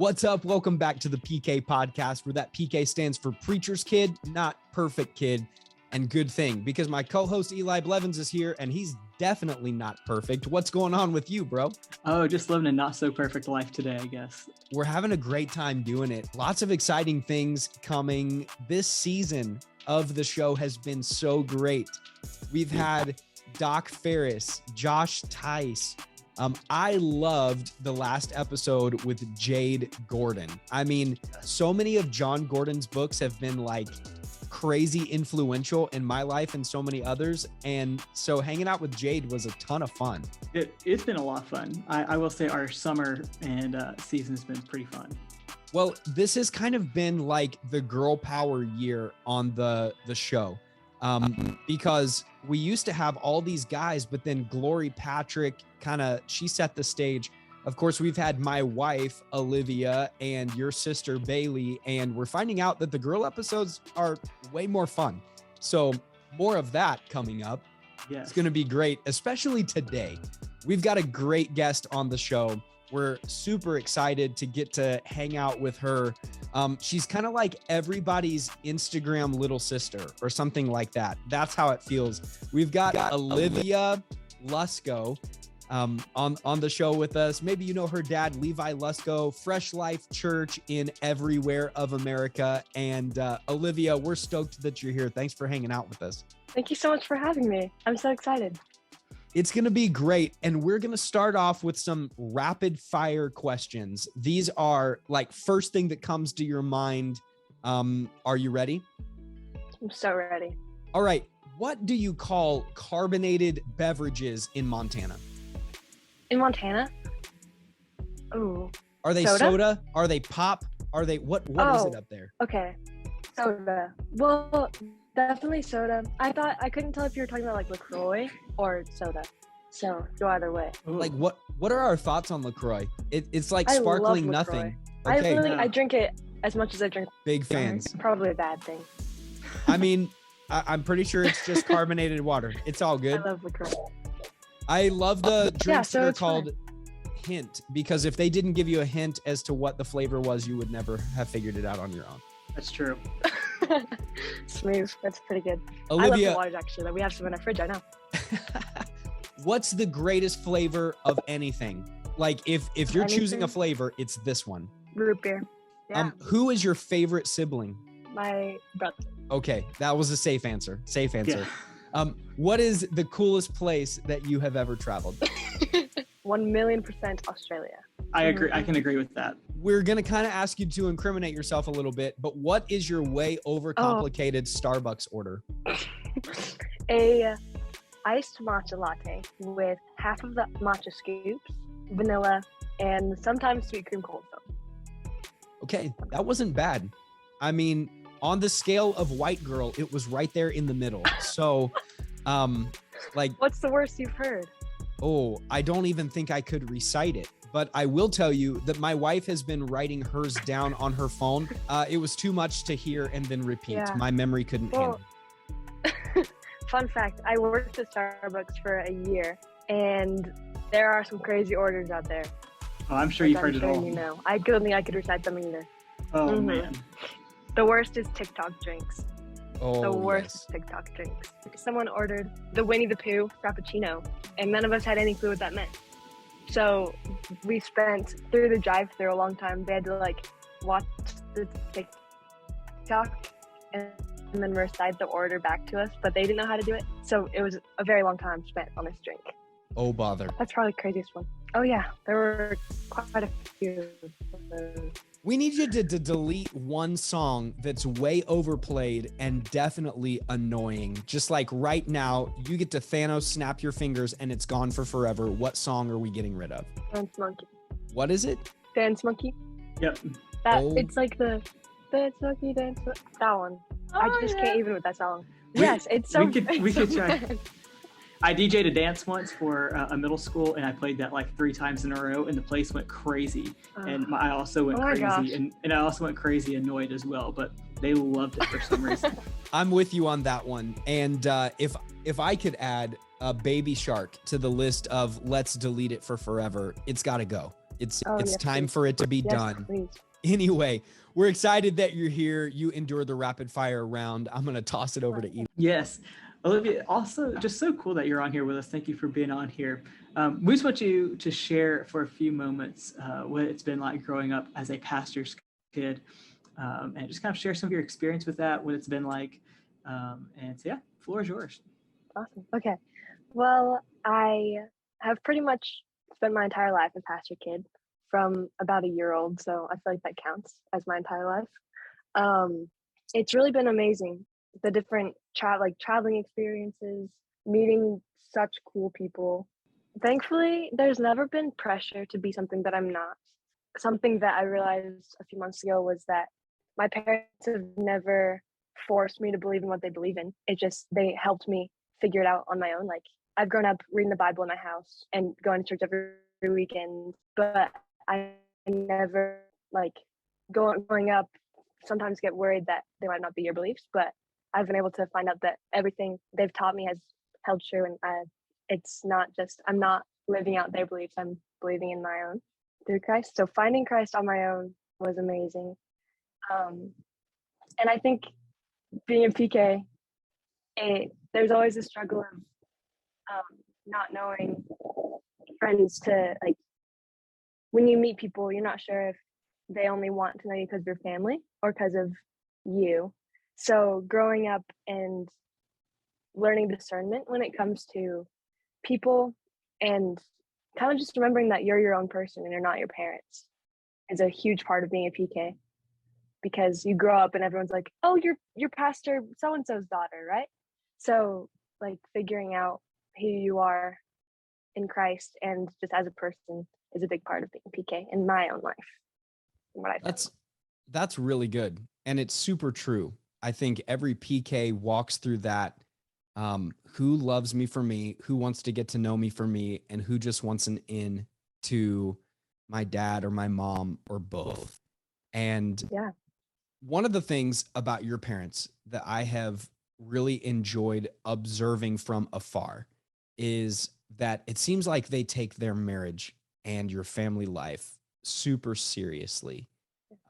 What's up? Welcome back to the PK podcast, where that PK stands for Preacher's Kid, not Perfect Kid, and good thing, because my co-host Eli Blevins is here, and he's definitely not perfect. What's going on with you, bro? Oh, just living a not so perfect life today, I guess. We're having a great time doing it. Lots of exciting things coming. This season of the show has been so great. We've had Doc Ferris, Josh Tice. I loved the last episode with Jade Gordon. I mean, so many of Jon Gordon's books have been like crazy influential in my life and so many others. And so hanging out with Jade was a ton of fun. It's been a lot of fun. I will say our summer and season has been pretty fun. Well, this has kind of been like the girl power year on the show. Because we used to have all these guys, but then Glory Patrick she set the stage. Of course, we've had my wife, Alivia, and your sister, Bailey, and we're finding out that the girl episodes are way more fun. So more of that coming up. Yes. It's going to be great, especially today. We've got a great guest on the show. We're super excited to get to hang out with her. She's kind of like everybody's Instagram little sister or something like that. That's how it feels. We've got Alivia Lusko on the show with us. Maybe you know her dad, Levi Lusko, Fresh Life Church in everywhere of America. And Alivia, we're stoked that you're here. Thanks for hanging out with us. Thank you so much for having me. I'm so excited. It's going to be great. And we're going to start off with some rapid fire questions. These are like first thing that comes to your mind. Are you ready? I'm so ready. All right. What do you call carbonated beverages in Montana? In Montana? Oh. Are they soda? Are they pop? Are they what is it up there? Okay. Soda. Well, definitely soda. I couldn't tell if you were talking about like LaCroix or soda. So go either way. Like what are our thoughts on LaCroix? It's like sparkling nothing. Okay. I drink it as much as I drink. Big fans. Probably a bad thing. I mean, I'm pretty sure it's just carbonated water. It's all good. I love LaCroix. I love the drinks that are called hint, because if they didn't give you a hint as to what the flavor was, you would never have figured it out on your own. That's true. Smooth. That's pretty good. Olivia, I love the waters, actually. That we have some in our fridge. I know. What's the greatest flavor of anything? Like if you're choosing a flavor, it's this one. Root beer. Yeah. Who is your favorite sibling? My brother. Okay, that was a safe answer. Yeah. What is the coolest place that you have ever traveled? 1,000,000% Australia. I agree. I can agree with that. We're going to kind of ask you to incriminate yourself a little bit, but what is your way overcomplicated Starbucks order? A iced matcha latte with half of the matcha scoops, vanilla, and sometimes sweet cream cold foam. Okay, that wasn't bad. I mean, on the scale of white girl, it was right there in the middle. So, what's the worst you've heard? Oh, I don't even think I could recite it. But I will tell you that my wife has been writing hers down on her phone. It was too much to hear and then repeat. Yeah. My memory couldn't handle it. Fun fact, I worked at Starbucks for a year, and there are some crazy orders out there. Oh, I'm sure you've heard it all. You know, I don't think I could recite them either. Oh, man. The worst is TikTok drinks. Oh, the worst is TikTok drinks. Someone ordered the Winnie the Pooh Frappuccino, and none of us had any clue what that meant. So we spent through the drive-thru a long time. They had to watch the TikTok and then recite the order back to us, but they didn't know how to do it. So it was a very long time spent on this drink. Oh, bother. That's probably the craziest one. Oh yeah, there were quite a few of those. We need you to delete one song that's way overplayed and definitely annoying. Just like right now, you get to Thanos snap your fingers and it's gone for forever. What song are we getting rid of? Dance Monkey. What is it? Dance Monkey. Yep. It's like the Dance Monkey, Dance Monkey. That one. I just can't even with that song. Yes, it's so we could try. I DJ'd a dance once for a middle school, and I played that 3 times in a row, and the place went crazy. And I also went crazy, and I also went crazy annoyed as well. But they loved it for some reason. I'm with you on that one. And if I could add a Baby Shark to the list of let's delete it for forever, it's got to go. It's yes, time please. for it to be Yes, done. please. Anyway, we're excited that you're here. You endured the rapid fire round. I'm going to toss it over to Eli. Yes. Olivia, also just so cool that you're on here with us. Thank you for being on here. We just want you to share for a few moments what it's been like growing up as a pastor's kid, and just kind of share some of your experience with that, what it's been like. And so, yeah, floor is yours. Awesome. Okay. Well, I have pretty much spent my entire life a pastor kid from about a year old. So I feel like that counts as my entire life. It's really been amazing. The different traveling experiences, meeting such cool people. Thankfully, there's never been pressure to be something that I'm not. Something that I realized a few months ago was that my parents have never forced me to believe in what they believe in. It just, they helped me figure it out on my own. Like, I've grown up reading the Bible in my house and going to church every weekend, but I never, like, growing up, sometimes get worried that they might not be your beliefs, but I've been able to find out that everything they've taught me has held true, and it's not just, I'm not living out their beliefs, I'm believing in my own through Christ. So finding Christ on my own was amazing. And I think being a PK, there's always a struggle of not knowing friends to, like, when you meet people, you're not sure if they only want to know you because of your family or because of you. So growing up and learning discernment when it comes to people, and kind of just remembering that you're your own person and you're not your parents, is a huge part of being a PK, because you grow up and everyone's like, oh, you're pastor so and so's daughter, right? So, like, figuring out who you are in Christ and just as a person is a big part of being PK in my own life. What I That's really good, and it's super true. I think every PK walks through that. Who loves me for me, who wants to get to know me for me, and who just wants an in to my dad or my mom or both. And yeah, one of the things about your parents that I have really enjoyed observing from afar is that it seems like they take their marriage and your family life super seriously.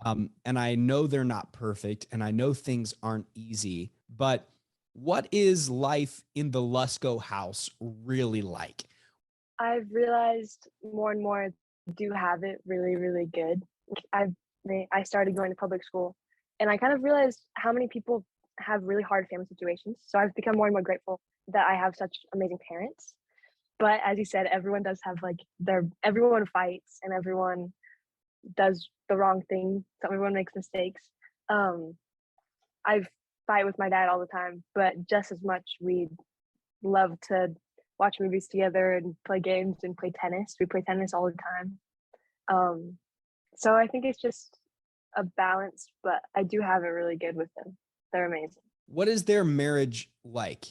And I know they're not perfect, and I know things aren't easy, but what is life in the Lusko house really like? I've realized more and more do have it really, really good. I started going to public school, and I kind of realized how many people have really hard family situations. So I've become more and more grateful that I have such amazing parents. But as you said, everyone does have, like, everyone fights and everyone does the wrong thing. So everyone makes mistakes. I fight with my dad all the time, but just as much we love to watch movies together and play games and play tennis. We play tennis all the time. So I think it's just a balance, but I do have it really good with them. They're amazing. What is their marriage like?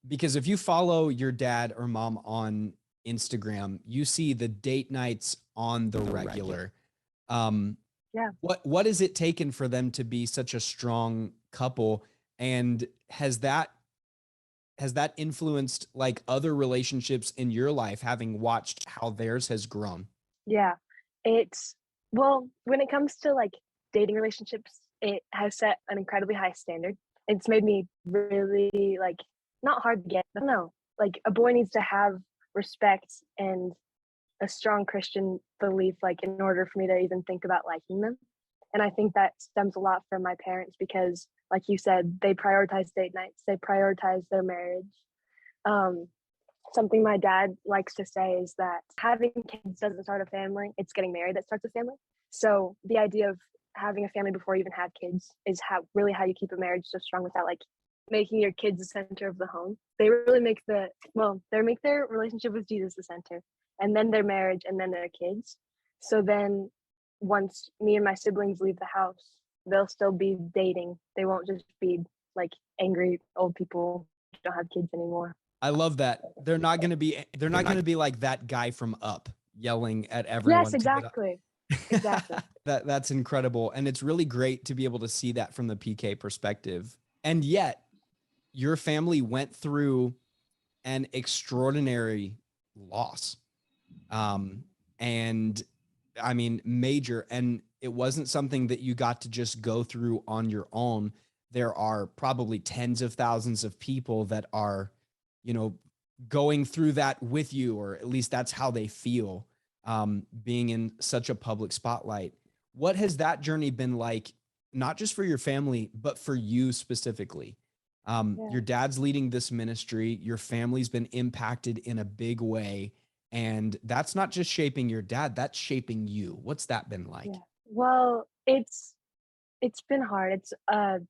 Because if you follow your dad or mom on Instagram, you see the date nights on the regular. Yeah. What is it taken for them to be such a strong couple? And has that influenced, like, other relationships in your life, having watched how theirs has grown? Yeah. Well, when it comes to, like, dating relationships, it has set an incredibly high standard. It's made me really, like, not hard to get. I don't know. Like, a boy needs to have respect and a strong Christian belief, like, in order for me to even think about liking them. And I think that stems a lot from my parents because, like you said, they prioritize date nights, they prioritize their marriage. Something my dad likes to say is that having kids doesn't start a family, it's getting married that starts a family. So the idea of having a family before you even have kids is how you keep a marriage so strong without, like, making your kids the center of the home. They really make their relationship with Jesus the center, and then their marriage, and then their kids. So then once me and my siblings leave the house, they'll still be dating. They won't just be, like, angry old people who don't have kids anymore. I love that. They're not going to be like that guy from Up yelling at everyone. Yes, exactly. Exactly. That's incredible. And it's really great to be able to see that from the PK perspective. And yet your family went through an extraordinary loss. And I mean, major. And it wasn't something that you got to just go through on your own. There are probably tens of thousands of people that are, you know, going through that with you, or at least that's how they feel, being in such a public spotlight. What has that journey been like, not just for your family, but for you specifically? Your dad's leading this ministry, your family's been impacted in a big way. And that's not just shaping your dad, that's shaping you. What's that been like? Yeah. Well, it's been hard. That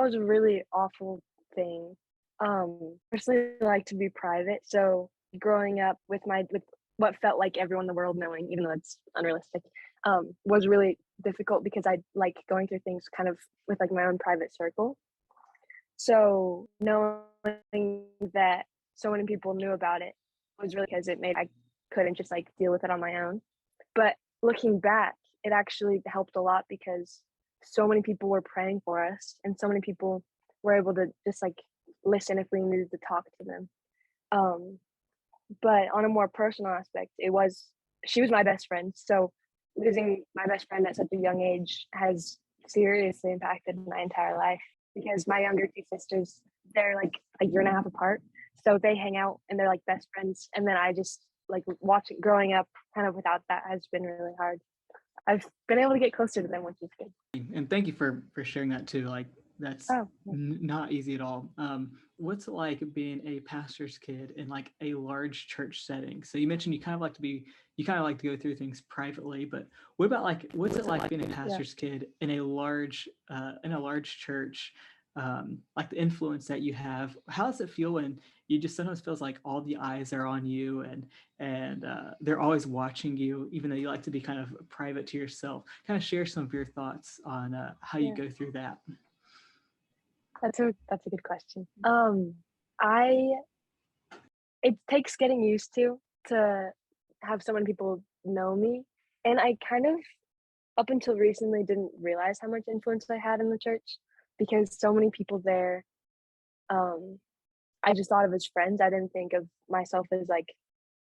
was a really awful thing. Personally, I like to be private. So growing up with what felt like everyone in the world knowing, even though it's unrealistic, was really difficult because I like going through things kind of with like my own private circle. So knowing that so many people knew about it was really because it made I couldn't just like deal with it on my own. But looking back, it actually helped a lot because so many people were praying for us and so many people were able to just like listen if we needed to talk to them. But on a more personal aspect, she was my best friend. So losing my best friend at such a young age has seriously impacted my entire life because my younger two sisters, they're like a year and a half apart. So they hang out and they're like best friends. And then I just like watching growing up kind of without that has been really hard. I've been able to get closer to them, which is good. And thank you for sharing that too. Like that's not easy at all. What's it like being a pastor's kid in like a large church setting? So you mentioned you kind of like to go through things privately, but what about like what's it like being a pastor's kid in a large church? Like the influence that you have. How does it feel when you just sometimes feels like all the eyes are on you and they're always watching you, even though you like to be kind of private to yourself? Kind of share some of your thoughts on how you go through that. That's a good question. It takes getting used to have so many people know me, and I kind of up until recently didn't realize how much influence I had in the church because so many people there, I just thought of as friends. I didn't think of myself as like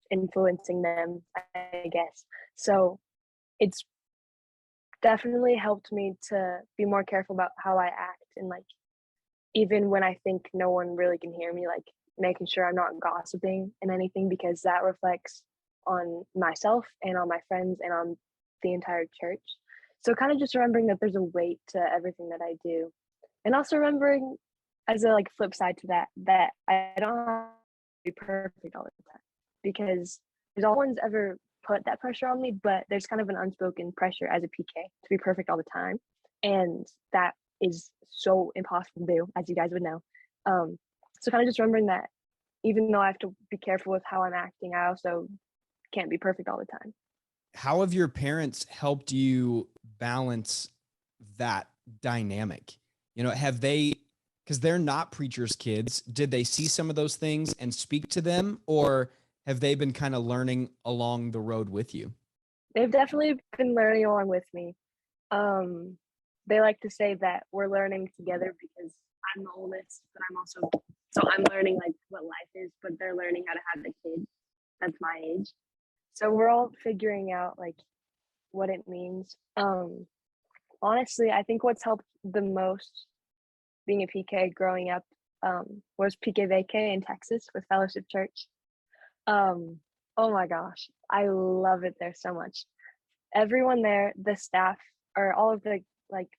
influencing them, I guess. So it's definitely helped me to be more careful about how I act, and like even when I think no one really can hear me, like making sure I'm not gossiping and anything because that reflects on myself and on my friends and on the entire church. So kind of just remembering that there's a weight to everything that I do. And also remembering as a like flip side to that I don't have to be perfect all the time because no one's ever put that pressure on me, but there's kind of an unspoken pressure as a PK to be perfect all the time. And that is so impossible to do, as you guys would know. So kind of just remembering that even though I have to be careful with how I'm acting, I also can't be perfect all the time. How have your parents helped you balance that dynamic? You know, have they, because they're not preachers' kids, did they see some of those things and speak to them, or have they been kind of learning along the road with you? They've definitely been learning along with me. They like to say that we're learning together because I'm the oldest, but I'm learning like what life is, but they're learning how to have a kid that's my age. So we're all figuring out like what it means. Honestly, I think what's helped the most being a PK growing up was PK Vacay in Texas with Fellowship Church. Oh my gosh, I love it there so much. Everyone there, the staff, or all of the like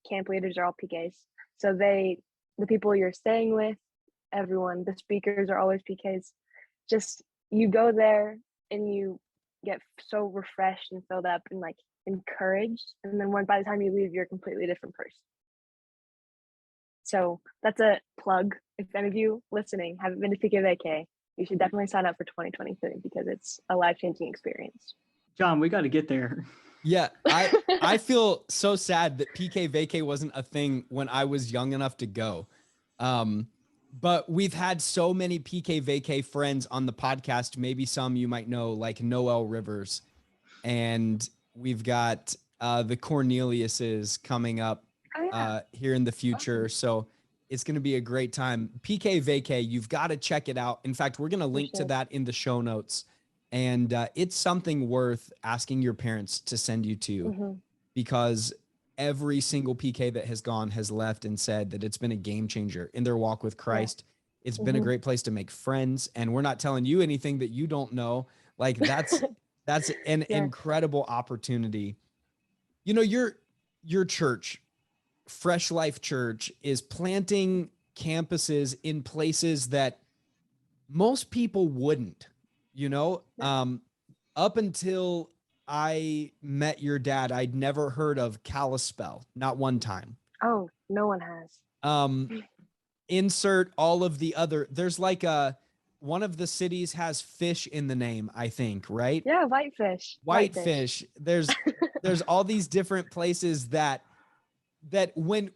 camp leaders are all PKs. So the people you're staying with, everyone, the speakers are always PKs. Just you go there and you get so refreshed and filled up and like encouraged, and then by the time you leave, you're a completely different person. So that's a plug. If any of you listening haven't been to PK Vacay, you should definitely sign up for 2023 because it's a life-changing experience. Jon, we got to get there. Yeah, I feel so sad that PK Vacay wasn't a thing when I was young enough to go. But we've had so many PK Vacay friends on the podcast. Maybe some you might know, like Noel Rivers, and we've got the Corneliuses coming up here in the future. So it's going to be a great time. PK Vacay, you've got to check it out. In fact, we're going to link to that in the show notes. And it's something worth asking your parents to send you to, because every single PK that has gone has left and said that it's been a game changer in their walk with Christ. It's been a great place to make friends. And we're not telling you anything that you don't know. Like that's an incredible opportunity. You know, your church, Fresh Life Church, is planting campuses in places that most people wouldn't, you know. Up until I met your dad, I'd never heard of Kalispell, not one time. Oh, no one has. Insert all of the other, there's like one of the cities has fish in the name, I think, right? Yeah, Whitefish. Whitefish. There's all these different places that when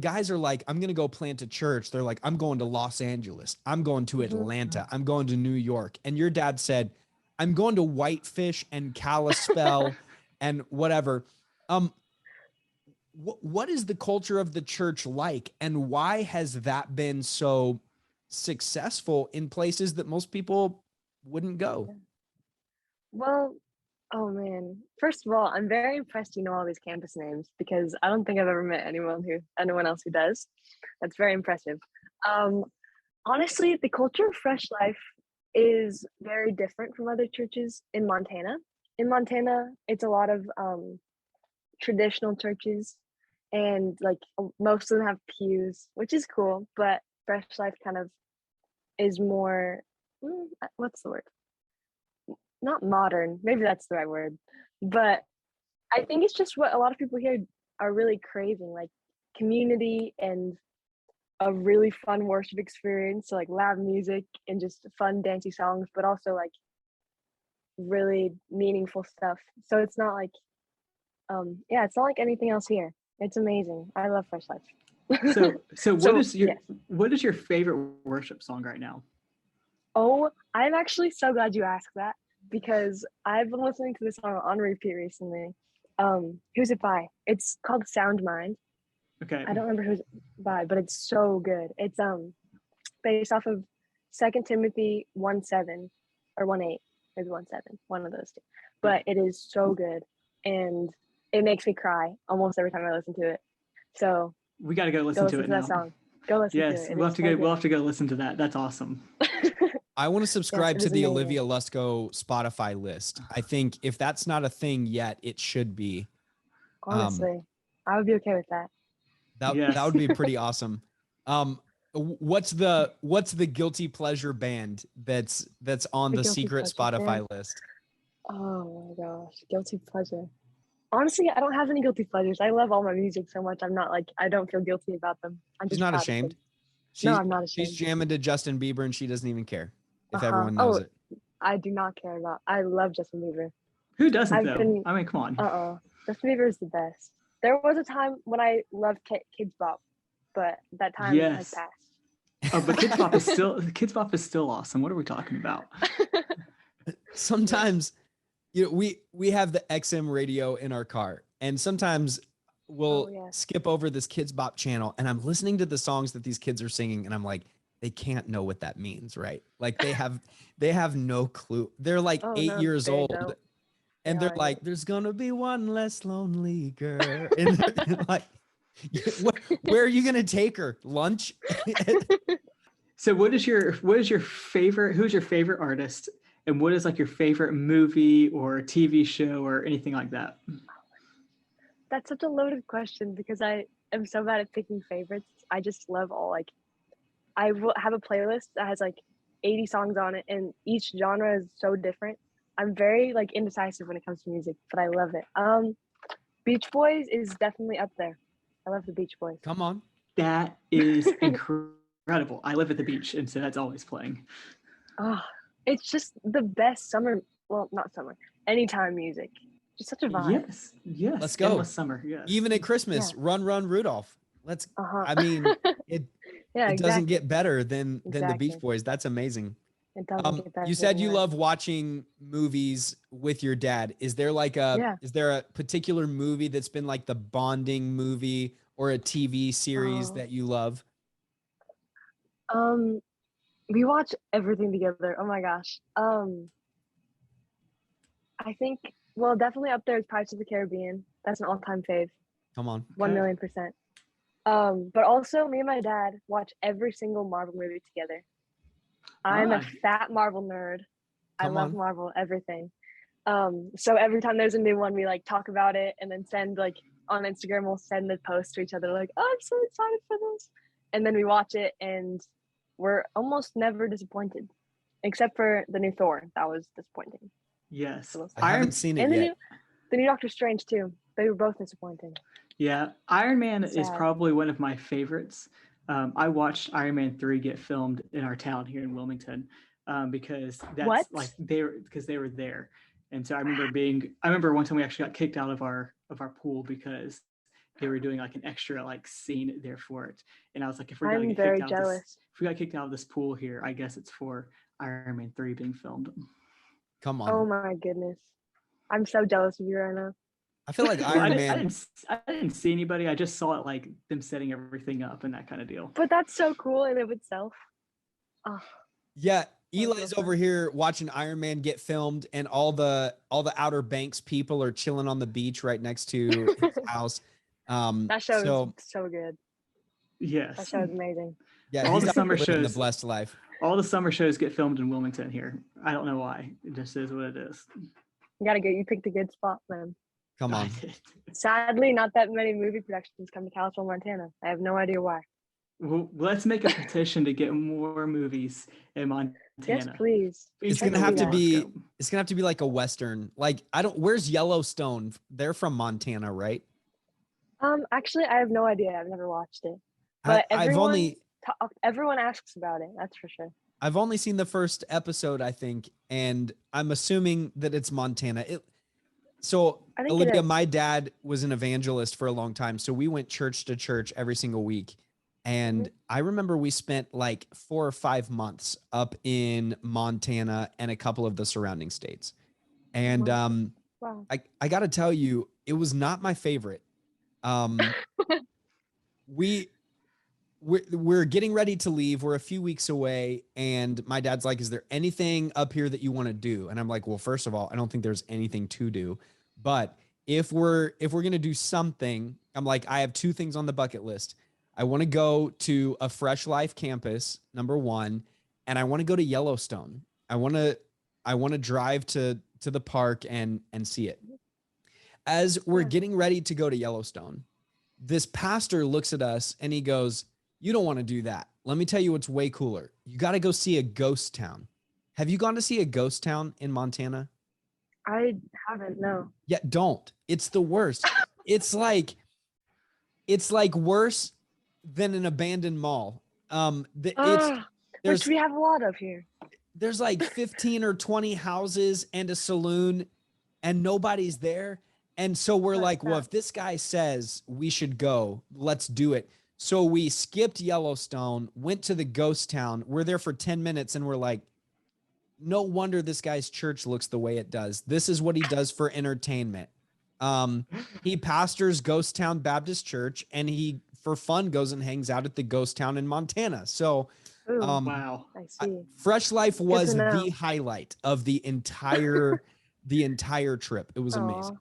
guys are like, I'm going to go plant a church, they're like, I'm going to Los Angeles, I'm going to Atlanta, I'm going to New York. And your dad said, I'm going to Whitefish and Kalispell and whatever. What is the culture of the church like, and why has that been so successful in places that most people wouldn't go? Well, oh man. First of all, I'm very impressed you know all these campus names, because I don't think I've ever met anyone else who does. That's very impressive. Honestly, the culture of Fresh Life is very different from other churches in Montana. In Montana, it's a lot of traditional churches, and like most of them have pews, which is cool, but Fresh Life kind of is more, what's the word? Not modern, maybe that's the right word, but I think it's just what a lot of people here are really craving, like community and a really fun worship experience. So like loud music and just fun dancey songs, but also like really meaningful stuff. So it's not like it's not like anything else here. It's amazing. I love Fresh Life. So what is your favorite worship song right now? Oh, I'm actually so glad you asked that, because I've been listening to this song on repeat recently. Who's it by? It's called Sound Mind. Okay. I don't remember who's it by, but it's so good. It's based off of 2 Timothy 1:7 or 1:8, maybe 1:7, one of those two. But it is so good, and it makes me cry almost every time I listen to it. So we got to go listen to it now. That song. Go listen to it. Yes, we'll have to go listen to that. That's awesome. I want to subscribe to the Alivia Lusko Spotify list. I think if that's not a thing yet, it should be. Honestly, I would be okay with that. That would be pretty awesome. What's the guilty pleasure band that's on the secret Spotify list? Oh my gosh, guilty pleasure. Honestly, I don't have any guilty pleasures. I love all my music so much. I don't feel guilty about them. She's not ashamed. No, I'm not ashamed. She's jamming to Justin Bieber and she doesn't even care if everyone knows it. I do not care I love Justin Bieber. Who doesn't though? I mean, come on. Justin Bieber is the best. There was a time when I loved Kids Bop, but that time has passed. Oh, but Kids Bop is still awesome. What are we talking about? Sometimes, you know, we have the XM radio in our car, and sometimes we'll skip over this Kids Bop channel, and I'm listening to the songs that these kids are singing, and I'm like, they can't know what that means, right? Like they have no clue. They're like 8 years old. Don't. And they're like, there's gonna be one less lonely girl. And like, where are you gonna take her? Lunch? So who's your favorite artist? And what is like your favorite movie or TV show or anything like that? That's such a loaded question, because I am so bad at picking favorites. I just love all, I will have a playlist that has 80 songs on it, and each genre is so different. I'm very indecisive when it comes to music, but I love it. Beach Boys is definitely up there. I love the Beach Boys. Come on. That is incredible. I live at the beach, and so that's always playing. Oh, it's just the best summer. Well, not summer. Anytime music. Just such a vibe. Yes. Let's go. Endless summer. Yes. Even at Christmas, Run, Run, Rudolph. Let's. I mean, it doesn't get better than the Beach Boys. That's amazing. It doesn't get better. You said you love watching movies with your dad. Is there is there a particular movie that's been like the bonding movie, or a TV series that you love? We watch everything together. Oh my gosh. I think, well, definitely up there is Pirates of the Caribbean. That's an all-time fave. Come on. 1,000,000%. But also me and my dad watch every single Marvel movie together. I'm a fat Marvel nerd. I love Marvel, everything. So every time there's a new one, we like talk about it and then send like on Instagram, we'll send the post to each other like, oh, I'm so excited for this. And then we watch it and we're almost never disappointed, except for the new Thor. That was disappointing. Yes. I haven't seen it yet. The new Doctor Strange too. They were both disappointing. Yeah. Iron Man is probably one of my favorites. I watched Iron Man 3 get filmed in our town here in Wilmington because that's because they were there. And so I remember one time we actually got kicked out of our pool because they were doing like an extra like scene there for it. And I was like, if we got kicked out of this pool here, I guess it's for Iron Man 3 being filmed. Come on. Oh my goodness. I'm so jealous of you right now. I feel like Iron Man. I didn't see anybody. I just saw it like them setting everything up and that kind of deal. But that's so cool in of itself. Oh. Yeah, Eli's over here watching Iron Man get filmed, and all the Outer Banks people are chilling on the beach right next to his house. That show is so good. Yes, that show is amazing. Yeah, all the summer shows, the blessed life. All the summer shows get filmed in Wilmington here. I don't know why. It just is what it is. You picked a good spot, man. Come on. Sadly, not that many movie productions come to California, Montana. I have no idea why. Well, let's make a petition to get more movies in Montana. Yes, please. It's gonna have to be like a Western. Like where's Yellowstone? They're from Montana, right? Actually, I have no idea. I've never watched it. But everyone asks about it. That's for sure. I've only seen the first episode, I think, and I'm assuming that it's Montana. Olivia, my dad was an evangelist for a long time, so we went church to church every single week. And I remember we spent like 4 or 5 months up in Montana and a couple of the surrounding states. And wow. I got to tell you, it was not my favorite. We're getting ready to leave. We're a few weeks away. And my dad's like, is there anything up here that you want to do? And I'm like, well, first of all, I don't think there's anything to do. But if we're going to do something, I'm like, I have 2 things on the bucket list. I want to go to a Fresh Life campus, number 1, and I want to go to Yellowstone. I want to drive to the park and see it. As we're getting ready to go to Yellowstone, this pastor looks at us and he goes, you don't want to do that. Let me tell you what's way cooler. You got to go see a ghost town. Have you gone to see a ghost town in Montana? I haven't, no. Yeah, don't. It's the worst. It's like worse than an abandoned mall. Which we have a lot of here. There's like 15 or 20 houses and a saloon and nobody's there. And so we're like, well, if this guy says we should go, let's do it. So we skipped Yellowstone, went to the ghost town. We're there for 10 minutes and we're like, no wonder this guy's church looks the way it does. This is what he does for entertainment. He pastors Ghost Town Baptist Church, and he, for fun, goes and hangs out at the ghost town in Montana. So, wow, I see. Fresh Life was the highlight of the entire trip. It was amazing.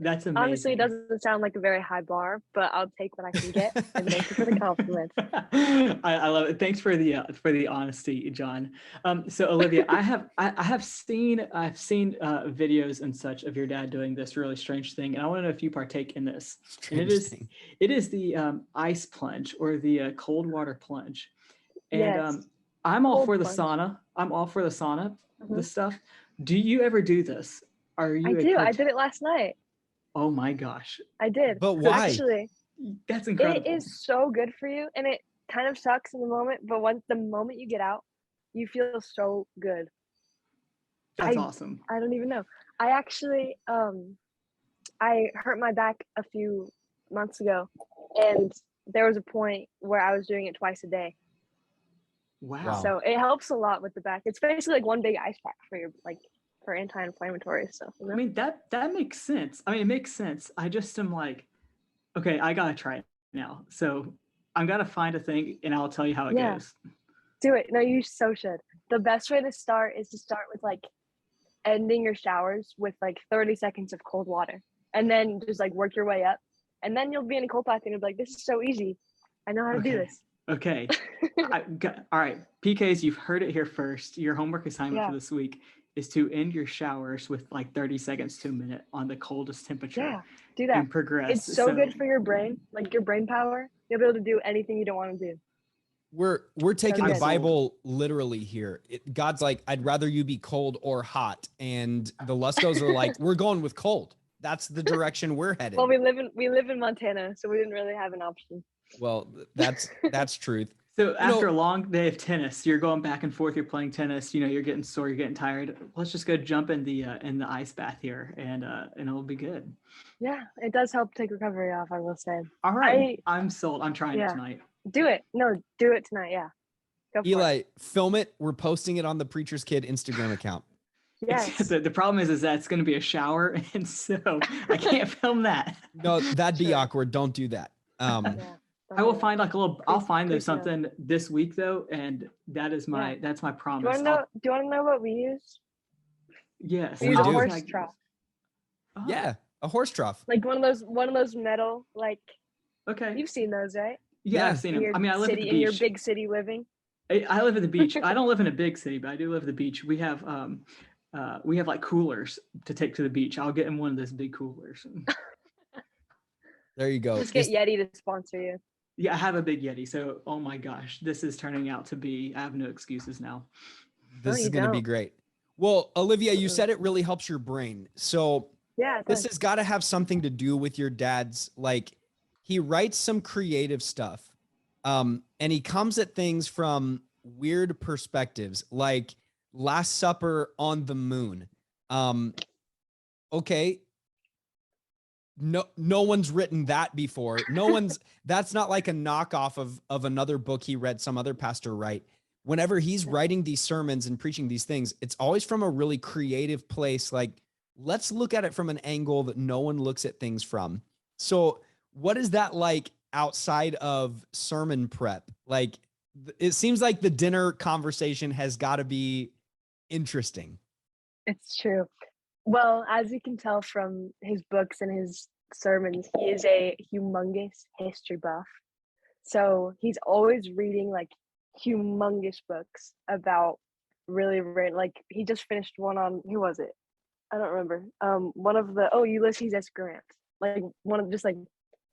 That's amazing. Honestly, it doesn't sound like a very high bar, but I'll take what I can get. And thank you for the compliment. I love it. Thanks for the honesty, John. So Olivia, I have seen videos and such of your dad doing this really strange thing, and I want to know if you partake in this. And it is the ice plunge or the cold water plunge. And yes. I'm all for the sauna. I'm all for the sauna. This stuff. Do you ever do this? I did it last night. Oh my gosh. I did. But why? Actually, that's incredible. It is so good for you, and it kind of sucks in the moment, but the moment you get out, you feel so good. That's awesome. I don't even know. I actually I hurt my back a few months ago, and there was a point where I was doing it twice a day. Wow. So it helps a lot with the back. It's basically like one big ice pack for anti-inflammatory stuff. You know? I mean, that makes sense. I mean, it makes sense. I just am like, okay, I gotta try it now. So I'm gonna find a thing and I'll tell you how it goes. Do it. No, you so should. The best way to start is to start with like ending your showers with like 30 seconds of cold water, and then just like work your way up, and then you'll be in a cold bath and you'll be like, this is so easy. I know how to do this. Okay. All right. PKs, you've heard it here first. Your homework assignment for this week is to end your showers with like 30 seconds to a minute on the coldest temperature. Yeah, do that. And progress. It's so good for your brain, like your brain power. You'll be able to do anything you don't want to do. We're taking the Bible literally here. God's like, I'd rather you be cold or hot. And the Luskos are like, we're going with cold. That's the direction we're headed. Well, we live in Montana, so we didn't really have an option. Well, that's truth. So after a long day of tennis, you're going back and forth, you're playing tennis, you're getting sore, you're getting tired. Let's just go jump in the ice bath here and it'll be good. Yeah, it does help take recovery off, I will say. All right. I'm sold. I'm trying it tonight. Do it. No, do it tonight. Yeah. Go for Eli, film it. We're posting it on the Preacher's Kid Instagram account. Yes. The problem is that it's going to be a shower, and so I can't film that. No, that'd be awkward. Don't do that. I will find like I'll find something this week though, and that's my promise. Do you want to know what we use? Yes. We use a horse trough. Oh. Yeah, a horse trough. Like one of those metal, like. Okay. You've seen those, right? Yeah, I've seen them. I mean, I live at the beach. In your big city living. I live at the beach. I don't live in a big city, but I do live at the beach. We have like coolers to take to the beach. I'll get in one of those big coolers. There you go. Just get Yeti to sponsor you. Yeah, I have a big Yeti. So, oh my gosh, this is turning out to be, I have no excuses now. This is going to be great. Well, Alivia, you said it really helps your brain. So this has got to have something to do with your dad's, like, he writes some creative stuff. And he comes at things from weird perspectives, like Last Supper on the moon. Okay. No one's written that before. That's not like a knockoff of another book he read some other pastor write. Whenever he's writing these sermons and preaching these things, it's always from a really creative place. Like, let's look at it from an angle that no one looks at things from. So what is that like outside of sermon prep? Like, it seems like the dinner conversation has got to be interesting. It's true. Well, as you can tell from his books and his sermons, he is a humongous history buff. So he's always reading like humongous books about really like he just finished one on, who was it? I don't remember. One of the Ulysses S. Grant, like one of just like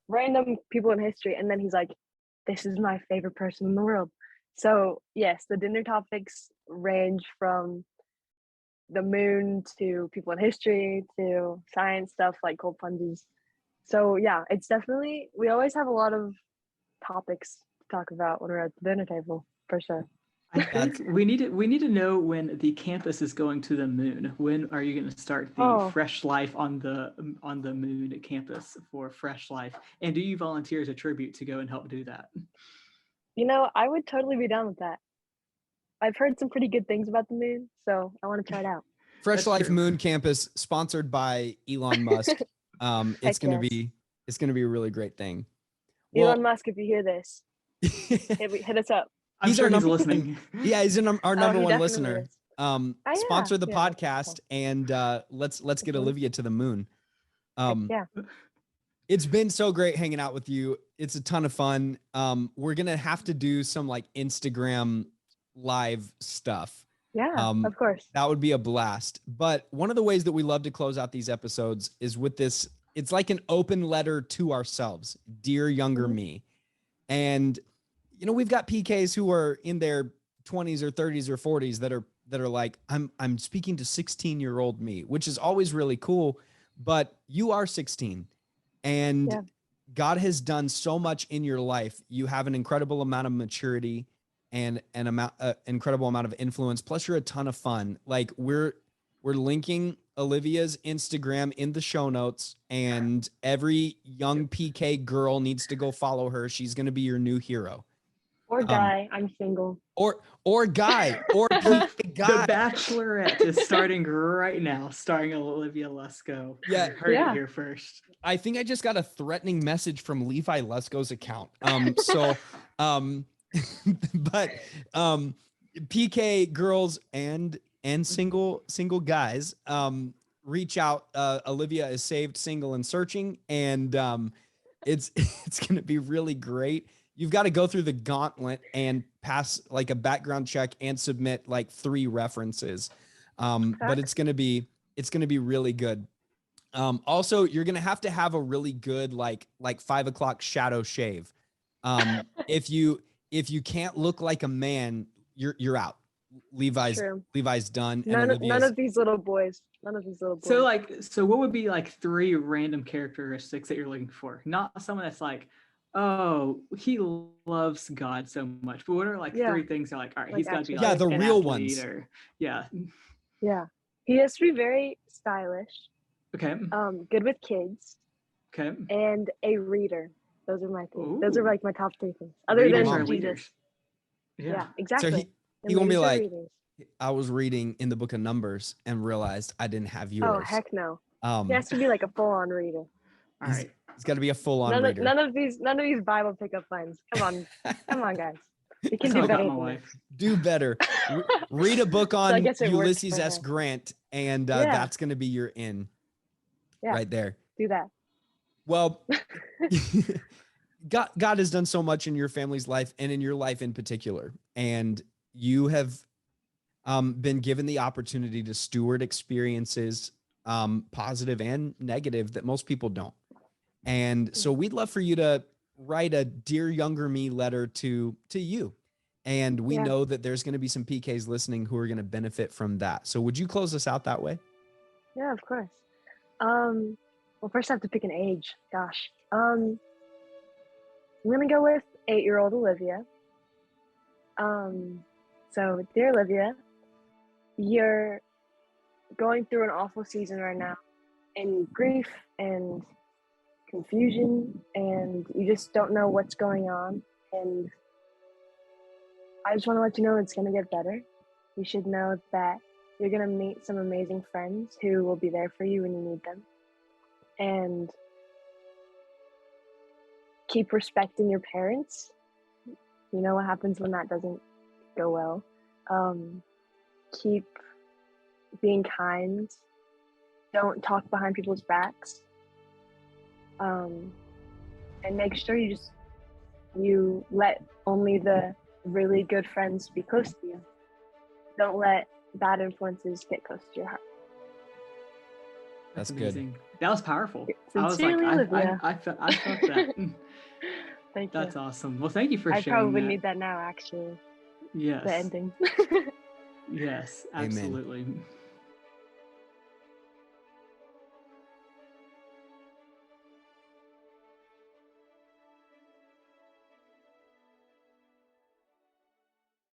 random people in history, and then he's like, this is my favorite person in the world. So yes, the dinner topics range from the moon to people in history to science stuff like cold plunges. So yeah, it's definitely, we always have a lot of topics to talk about when we're at the dinner table, for sure. I think we need to know when the campus is going to the moon. When are you going to start the Fresh Life on the moon campus for Fresh Life? And do you volunteer as a tribute to go and help do that? I would totally be down with that. I've heard some pretty good things about the moon, so I want to try it out. Fresh Life Moon Campus, sponsored by Elon Musk. It's gonna be a really great thing. Elon Musk, if you hear this, hit us up. He's listening. Yeah, he's our number one listener. Sponsor the podcast, and let's get Alivia to the moon. It's been so great hanging out with you. It's a ton of fun. We're gonna have to do some like Instagram live stuff. Yeah, of course. That would be a blast. But one of the ways that we love to close out these episodes is with this. It's like an open letter to ourselves, dear younger me. And we've got PKs who are in their 20s or 30s or 40s that are like, I'm speaking to 16-year-old me, which is always really cool. But you are 16, and God has done so much in your life. You have an incredible amount of maturity and an incredible amount of influence. Plus, you're a ton of fun. Like, we're linking Alivia's Instagram in the show notes, and every young PK girl needs to go follow her. She's going to be your new hero. Or guy. I'm single. Or guy. Or PK guy. The Bachelorette is starting right now, starring Alivia Lusko. Yeah. You heard it here first. I think I just got a threatening message from Levi Lusko's account. But PK girls and and single guys, reach out. Alivia is saved, single, and searching, and it's going to be really great. You've got to go through the gauntlet and pass like a background check and submit like 3 references. But it's going to be really good. Also, you're going to have a really good, like 5 o'clock shadow shave. If you can't look like a man, you're out. Levi's done. None of these little boys. So what would be like 3 random characteristics that you're looking for? Not someone that's like, oh, he loves God so much. But what are like 3 things that are like, all right, like he's got to be like the real ones. Or, yeah. He has to be very stylish. Okay. Good with kids. Okay. And a reader. Those are my 3. Ooh. Those are like my top 3 things. Other than Jesus. Leaders. Yeah, exactly. So he gonna be like, I was reading in the book of Numbers and realized I didn't have yours. Oh, heck no. He has to be like a full-on reader. All right. He's got to be a full-on reader. None of these Bible pickup lines. Come on, guys. You can do better. Do better. Read a book on Ulysses S. him. Grant, and that's going to be your in. Yeah. Right there. Do that. Well, God has done so much in your family's life and in your life in particular, and you have been given the opportunity to steward experiences, positive and negative, that most people don't. And so we'd love for you to write a Dear Younger Me letter to you. And we know that there's going to be some PKs listening who are going to benefit from that. So would you close us out that way? Yeah, of course. Well, first I have to pick an age. Gosh. I'm going to go with 8-year-old Alivia. So dear Alivia, you're going through an awful season right now, and grief and confusion, and you just don't know what's going on. And I just want to let you know it's going to get better. You should know that you're going to meet some amazing friends who will be there for you when you need them. And keep respecting your parents. You know what happens when that doesn't go well. Keep being kind. Don't talk behind people's backs. And make sure you let only the really good friends be close to you. Don't let bad influences get close to your heart. That's amazing. Good. That was powerful. Sincerely, I felt that. Thank you. That's awesome. Well, thank you for sharing that. I probably need that now, actually. Yes. The ending. Yes, absolutely. Amen.